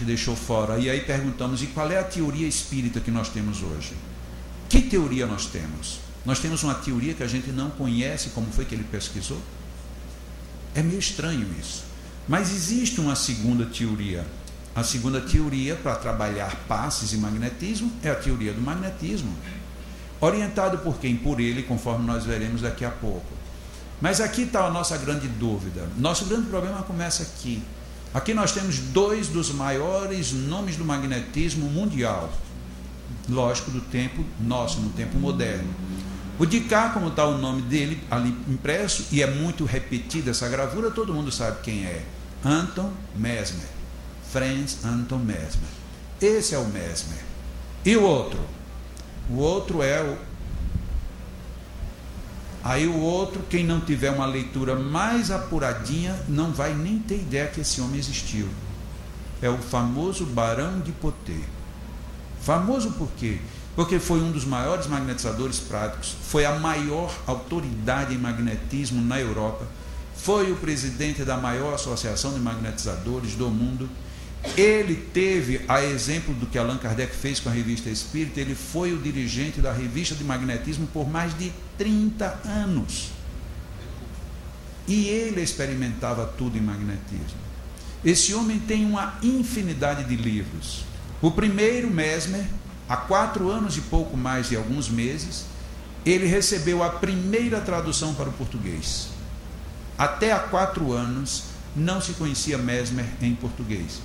deixou fora. E aí perguntamos, e qual é a teoria espírita que nós temos hoje? Que teoria nós temos? Nós temos uma teoria que a gente não conhece como foi que ele pesquisou? É meio estranho isso. Mas existe uma segunda teoria. A segunda teoria para trabalhar passes e magnetismo é a teoria do magnetismo. Orientado por quem? Por ele, conforme nós veremos daqui a pouco. Mas aqui está a nossa grande dúvida. Nosso grande problema começa aqui. Aqui nós temos dois dos maiores nomes do magnetismo mundial. Lógico, do tempo nosso, no tempo moderno. O de cá, como está o nome dele ali impresso, e é muito repetida essa gravura, todo mundo sabe quem é. Anton Mesmer. Franz Anton Mesmer. Esse é o Mesmer. E o outro? O outro é o... Aí o outro, quem não tiver uma leitura mais apuradinha, não vai nem ter ideia que esse homem existiu. É o famoso Barão de Poté. Famoso por quê? Porque foi um dos maiores magnetizadores práticos, foi a maior autoridade em magnetismo na Europa, foi o presidente da maior associação de magnetizadores do mundo. Ele teve, a exemplo do que Allan Kardec fez com a Revista Espírita, ele foi o dirigente da Revista de Magnetismo por mais de 30 anos. E ele experimentava tudo em magnetismo. Esse homem tem uma infinidade de livros. O primeiro, Mesmer, há 4 anos e pouco mais de alguns meses, ele recebeu a primeira tradução para o português. Até há 4 anos não se conhecia Mesmer em português.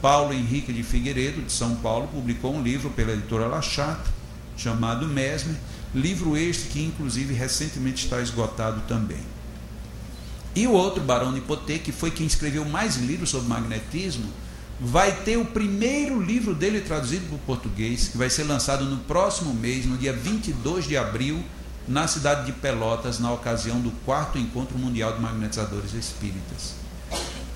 Paulo Henrique de Figueiredo, de São Paulo, publicou um livro pela editora La Chatre, chamado Mesmer, livro este que inclusive recentemente está esgotado também. E o outro, Barão de Poté, que foi quem escreveu mais livros sobre magnetismo, vai ter o primeiro livro dele traduzido para o português, que vai ser lançado no próximo mês, no dia 22 de abril, na cidade de Pelotas, na ocasião do 4º Encontro Mundial de Magnetizadores Espíritas.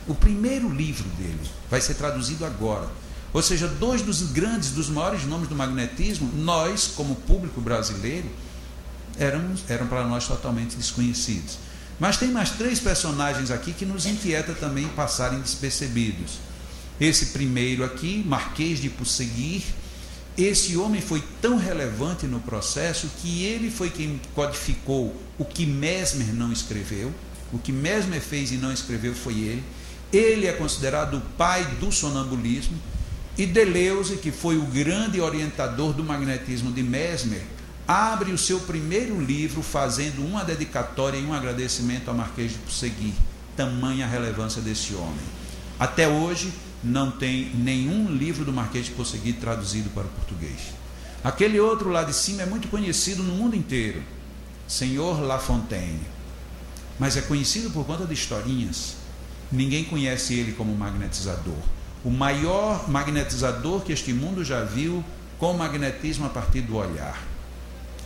O primeiro livro dele vai ser traduzido agora. Ou seja, 2 dos grandes, dos maiores nomes do magnetismo, nós, como público brasileiro, eram para nós totalmente desconhecidos. Mas tem mais 3 personagens aqui que nos inquieta também passarem despercebidos. Esse primeiro aqui, Marquês de Pusseguir, esse homem foi tão relevante no processo que ele foi quem codificou o que Mesmer não escreveu. O que Mesmer fez e não escreveu foi ele. Ele é considerado o pai do sonambulismo. E Deleuze, que foi o grande orientador do magnetismo de Mesmer, abre o seu primeiro livro fazendo uma dedicatória e um agradecimento a Marquês de Pusseguir. Tamanha a relevância desse homem. Até hoje não tem nenhum livro do Marquês de Pusseguir traduzido para o português. Aquele outro lá de cima é muito conhecido no mundo inteiro, Senhor La Fontaine, mas é conhecido por conta de historinhas. Ninguém conhece ele como magnetizador. O maior magnetizador que este mundo já viu com magnetismo a partir do olhar.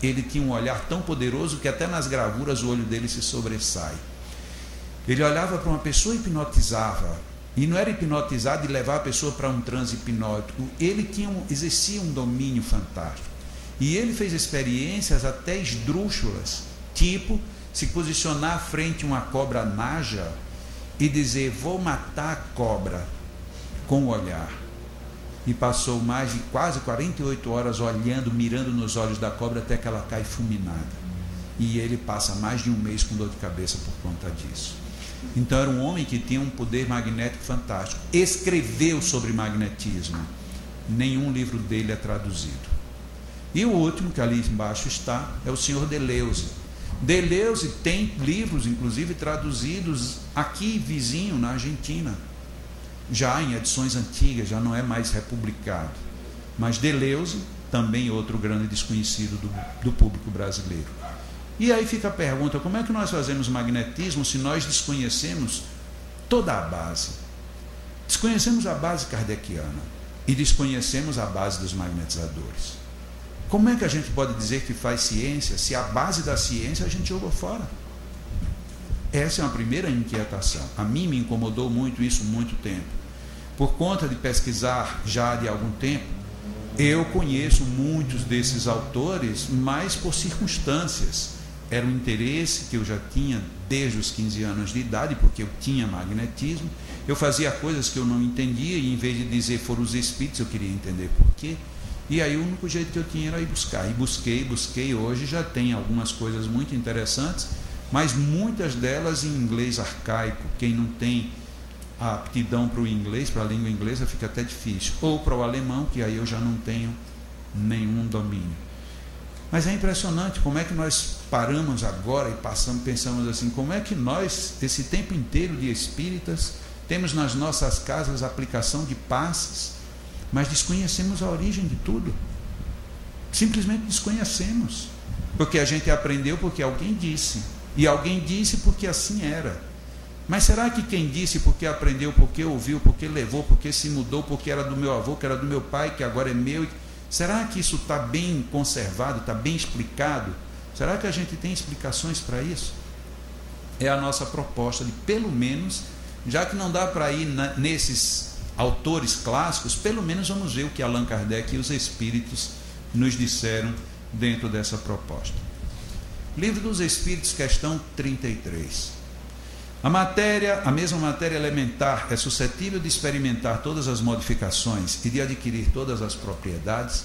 Ele tinha um olhar tão poderoso que até nas gravuras o olho dele se sobressai. Ele olhava para uma pessoa e hipnotizava. E não era hipnotizado e levar a pessoa para um transe hipnótico. Ele exercia um domínio fantástico. E ele fez experiências até esdrúxulas, tipo se posicionar frente a uma cobra naja e dizer: vou matar a cobra com o olhar. E passou mais de quase 48 horas olhando, mirando nos olhos da cobra até que ela cai fulminada. E ele passa mais de um mês com dor de cabeça por conta disso. Então era um homem que tinha um poder magnético fantástico. Escreveu sobre magnetismo. Nenhum livro dele é traduzido. E o último, que ali embaixo está, é o senhor Deleuze. Deleuze tem livros, inclusive, traduzidos aqui, vizinho, na Argentina. Já em edições antigas, já não é mais republicado. Mas Deleuze, também outro grande desconhecido do público brasileiro. E aí fica a pergunta: como é que nós fazemos magnetismo se nós desconhecemos toda a base? Desconhecemos a base kardeciana e desconhecemos a base dos magnetizadores. Como é que a gente pode dizer que faz ciência se a base da ciência a gente jogou fora? Essa é uma primeira inquietação. A mim me incomodou muito isso muito tempo. Por conta de pesquisar já de algum tempo, eu conheço muitos desses autores, mas por circunstâncias. era um interesse que eu já tinha desde os 15 anos de idade, porque eu tinha magnetismo. Eu fazia coisas que eu não entendia, e em vez de dizer foram os espíritos, eu queria entender por quê. E aí o único jeito que eu tinha era ir buscar. E busquei. Hoje já tem algumas coisas muito interessantes, mas muitas delas em inglês arcaico. Quem não tem a aptidão para o inglês, para a língua inglesa, fica até difícil. Ou para o alemão, que aí eu já não tenho nenhum domínio. Mas é impressionante como é que nós paramos agora e pensamos assim, como é que nós, esse tempo inteiro de espíritas, temos nas nossas casas a aplicação de passes, mas desconhecemos a origem de tudo. Simplesmente desconhecemos. Porque a gente aprendeu porque alguém disse. E alguém disse porque assim era. Mas será que quem disse porque aprendeu, porque ouviu, porque levou, porque se mudou, porque era do meu avô, que era do meu pai, que agora é meu... Será que isso está bem conservado, está bem explicado? Será que a gente tem explicações para isso? É a nossa proposta de, pelo menos, já que não dá para ir nesses autores clássicos, pelo menos vamos ver o que Allan Kardec e os espíritos nos disseram dentro dessa proposta. Livro dos Espíritos, questão 33. A mesma matéria elementar é suscetível de experimentar todas as modificações e de adquirir todas as propriedades.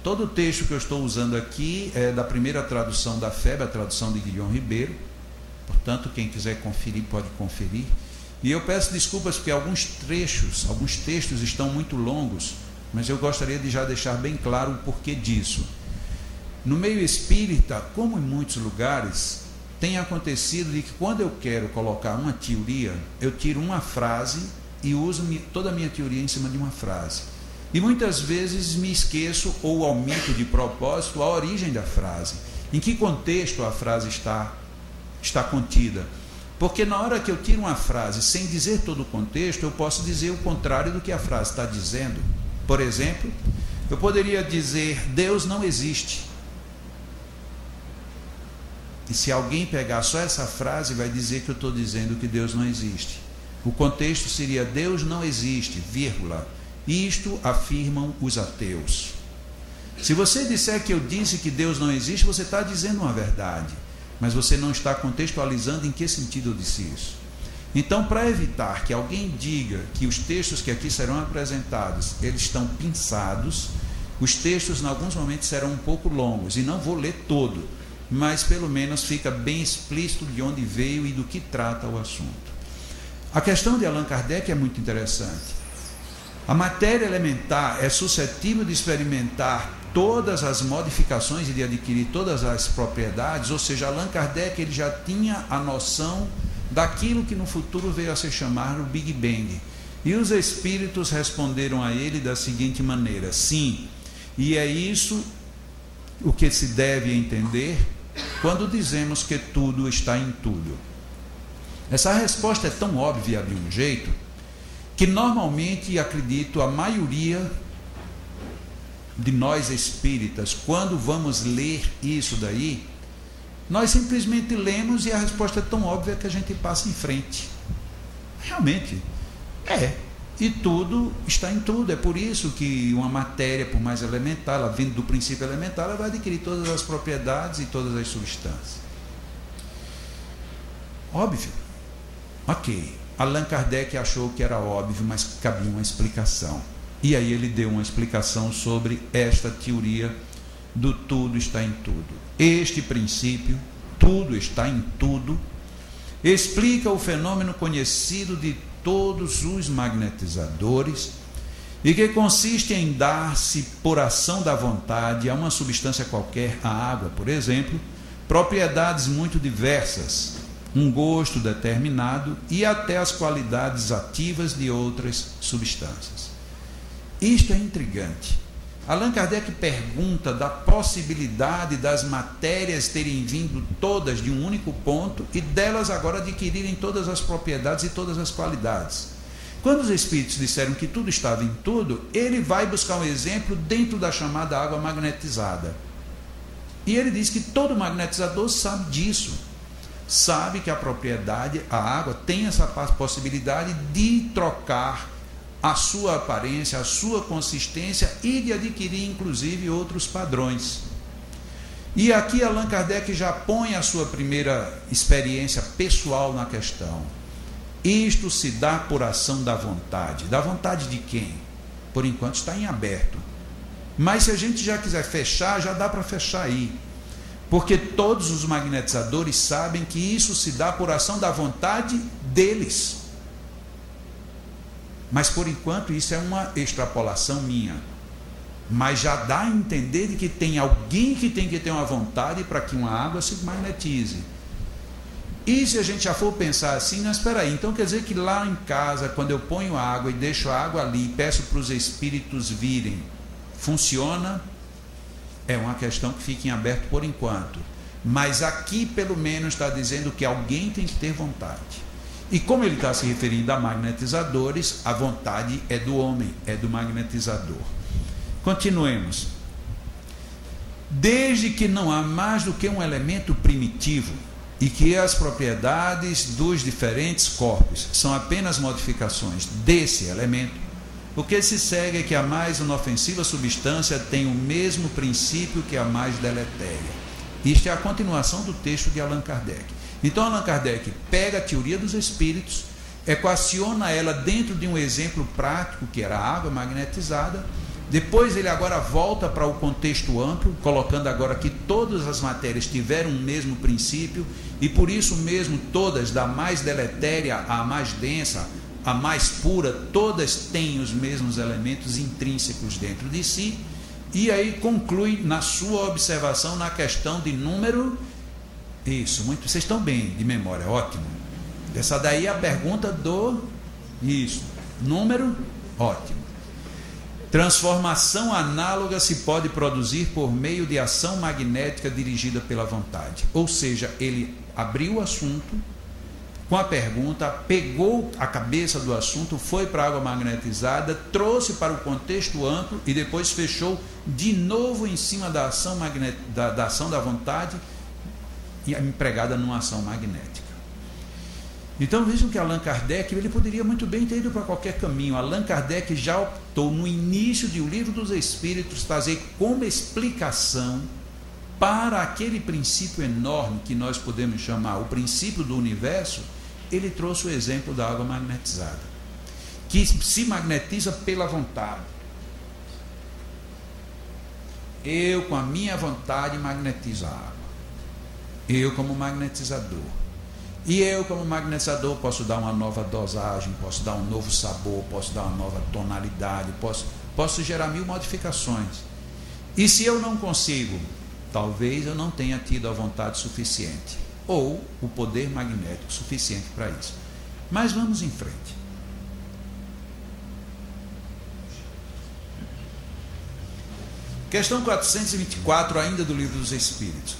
Todo o texto que eu estou usando aqui é da primeira tradução da FEB, a tradução de Guilhom Ribeiro. Portanto, quem quiser conferir, pode conferir. E eu peço desculpas porque alguns textos estão muito longos, mas eu gostaria de já deixar bem claro o porquê disso. No meio espírita, como em muitos lugares, tem acontecido de que quando eu quero colocar uma teoria, eu tiro uma frase e uso toda a minha teoria em cima de uma frase. E muitas vezes me esqueço ou omito de propósito a origem da frase. Em que contexto a frase está contida? Porque na hora que eu tiro uma frase sem dizer todo o contexto, eu posso dizer o contrário do que a frase está dizendo. Por exemplo, eu poderia dizer, Deus não existe. E se alguém pegar só essa frase, vai dizer que eu estou dizendo que Deus não existe. O contexto seria, Deus não existe, vírgula. Isto afirmam os ateus. Se você disser que eu disse que Deus não existe, você está dizendo uma verdade. Mas você não está contextualizando em que sentido eu disse isso. Então, para evitar que alguém diga que os textos que aqui serão apresentados, eles estão pinçados, os textos em alguns momentos serão um pouco longos, e não vou ler todo, mas pelo menos fica bem explícito de onde veio e do que trata o assunto. A questão de Allan Kardec é muito interessante. A matéria elementar é suscetível de experimentar todas as modificações e de adquirir todas as propriedades, ou seja, Allan Kardec ele já tinha a noção daquilo que no futuro veio a se chamar o Big Bang. E os espíritos responderam a ele da seguinte maneira, sim, e é isso o que se deve entender quando dizemos que tudo está em tudo. Essa resposta é tão óbvia de um jeito que normalmente, acredito, a maioria de nós espíritas, quando vamos ler isso daí, nós simplesmente lemos e a resposta é tão óbvia que a gente passa em frente. Realmente, e tudo está em tudo. É por isso que uma matéria, por mais elementar, ela vindo do princípio elementar, ela vai adquirir todas as propriedades e todas as substâncias. Óbvio. Ok. Allan Kardec achou que era óbvio, mas que cabia uma explicação. E aí ele deu uma explicação sobre esta teoria do tudo está em tudo. Este princípio, tudo está em tudo, explica o fenômeno conhecido de todos os magnetizadores e que consiste em dar-se por ação da vontade a uma substância qualquer, a água, por exemplo, propriedades muito diversas, um gosto determinado e até as qualidades ativas de outras substâncias. Isto é intrigante. Allan Kardec pergunta da possibilidade das matérias terem vindo todas de um único ponto e delas agora adquirirem todas as propriedades e todas as qualidades. Quando os espíritos disseram que tudo estava em tudo, ele vai buscar um exemplo dentro da chamada água magnetizada. E ele diz que todo magnetizador sabe disso. Sabe que a propriedade, a água, tem essa possibilidade de trocar a sua aparência, a sua consistência e de adquirir inclusive outros padrões. E aqui Allan Kardec já põe a sua primeira experiência pessoal na questão. Isto se dá por ação da vontade. Da vontade de quem? Por enquanto está em aberto. Mas se a gente já quiser fechar, já dá para fechar aí. Porque todos os magnetizadores sabem que isso se dá por ação da vontade deles. Mas por enquanto isso é uma extrapolação minha. Mas já dá a entender de que tem alguém que tem que ter uma vontade para que uma água se magnetize. E se a gente já for pensar assim, mas espera aí, então quer dizer que lá em casa, quando eu ponho a água e deixo a água ali, peço para os espíritos virem, funciona? É uma questão que fica em aberto por enquanto. Mas aqui pelo menos está dizendo que alguém tem que ter vontade. E como ele está se referindo a magnetizadores, a vontade é do homem, é do magnetizador. Continuemos. Desde que não há mais do que um elemento primitivo e que as propriedades dos diferentes corpos são apenas modificações desse elemento, o que se segue é que a mais inofensiva substância tem o mesmo princípio que a mais deletéria. Isto é a continuação do texto de Allan Kardec. Então Allan Kardec pega a teoria dos espíritos, equaciona ela dentro de um exemplo prático, que era a água magnetizada. Depois ele agora volta para o contexto amplo, colocando agora que todas as matérias tiveram o mesmo princípio, e por isso mesmo todas, da mais deletéria à mais densa, a mais pura, todas têm os mesmos elementos intrínsecos dentro de si. E aí conclui na sua observação na questão de número. Isso, muito, vocês estão bem de memória, ótimo. Essa daí é a pergunta do... Isso, número, ótimo. Transformação análoga se pode produzir por meio de ação magnética dirigida pela vontade. Ou seja, ele abriu o assunto com a pergunta, pegou a cabeça do assunto, foi para a água magnetizada, trouxe para o contexto amplo e depois fechou de novo em cima da ação, da ação da vontade, empregada numa ação magnética. Então vejam que Allan Kardec, ele poderia muito bem ter ido para qualquer caminho. Allan Kardec já optou no início de O Livro dos Espíritos trazer como explicação para aquele princípio enorme que nós podemos chamar o princípio do universo. Ele trouxe o exemplo da água magnetizada, que se magnetiza pela vontade. Eu, com a minha vontade, magnetizo a água. Eu, como magnetizador. E eu, como magnetizador, posso dar uma nova dosagem, posso dar um novo sabor, posso dar uma nova tonalidade, posso gerar 1000 modificações. E se eu não consigo, talvez eu não tenha tido a vontade suficiente, ou o poder magnético suficiente para isso. Mas vamos em frente. Questão 424, ainda do Livro dos Espíritos.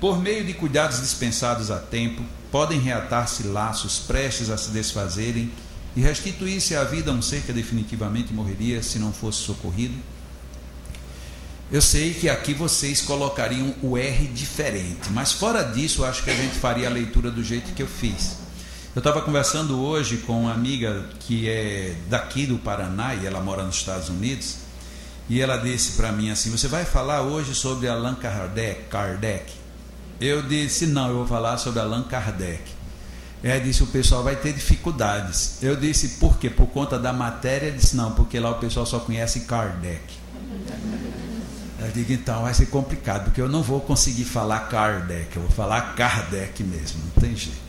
Por meio de cuidados dispensados a tempo, podem reatar-se laços prestes a se desfazerem e restituir-se à vida a um ser que definitivamente morreria se não fosse socorrido? Eu sei que aqui vocês colocariam o R diferente, mas fora disso, eu acho que a gente faria a leitura do jeito que eu fiz. Eu estava conversando hoje com uma amiga que é daqui do Paraná e ela mora nos Estados Unidos, e ela disse para mim assim: você vai falar hoje sobre Allan Kardec? Eu disse: não, eu vou falar sobre Allan Kardec. Ela disse: o pessoal vai ter dificuldades. Eu disse: por quê? Por conta da matéria? Ela disse: não, porque lá o pessoal só conhece Kardec. Eu digo: então vai ser complicado, porque eu não vou conseguir falar Kardec, eu vou falar Kardec mesmo, não tem jeito.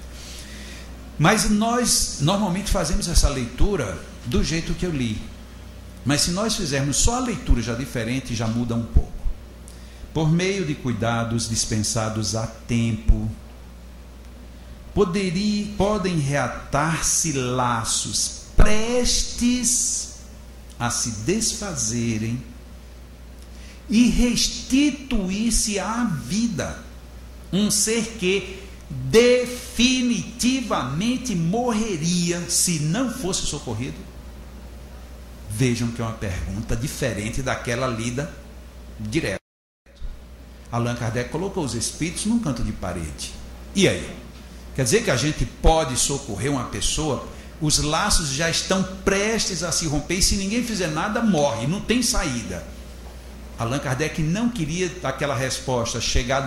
Mas nós normalmente fazemos essa leitura do jeito que eu li. Mas se nós fizermos só a leitura já diferente, já muda um pouco. Por meio de cuidados dispensados a tempo, podem reatar-se laços prestes a se desfazerem e restituir-se à vida um ser que definitivamente morreria se não fosse socorrido? Vejam que é uma pergunta diferente daquela lida direta. Allan Kardec colocou os espíritos num canto de parede. E aí? Quer dizer que a gente pode socorrer uma pessoa, os laços já estão prestes a se romper e se ninguém fizer nada, morre, não tem saída. Allan Kardec não queria aquela resposta chegada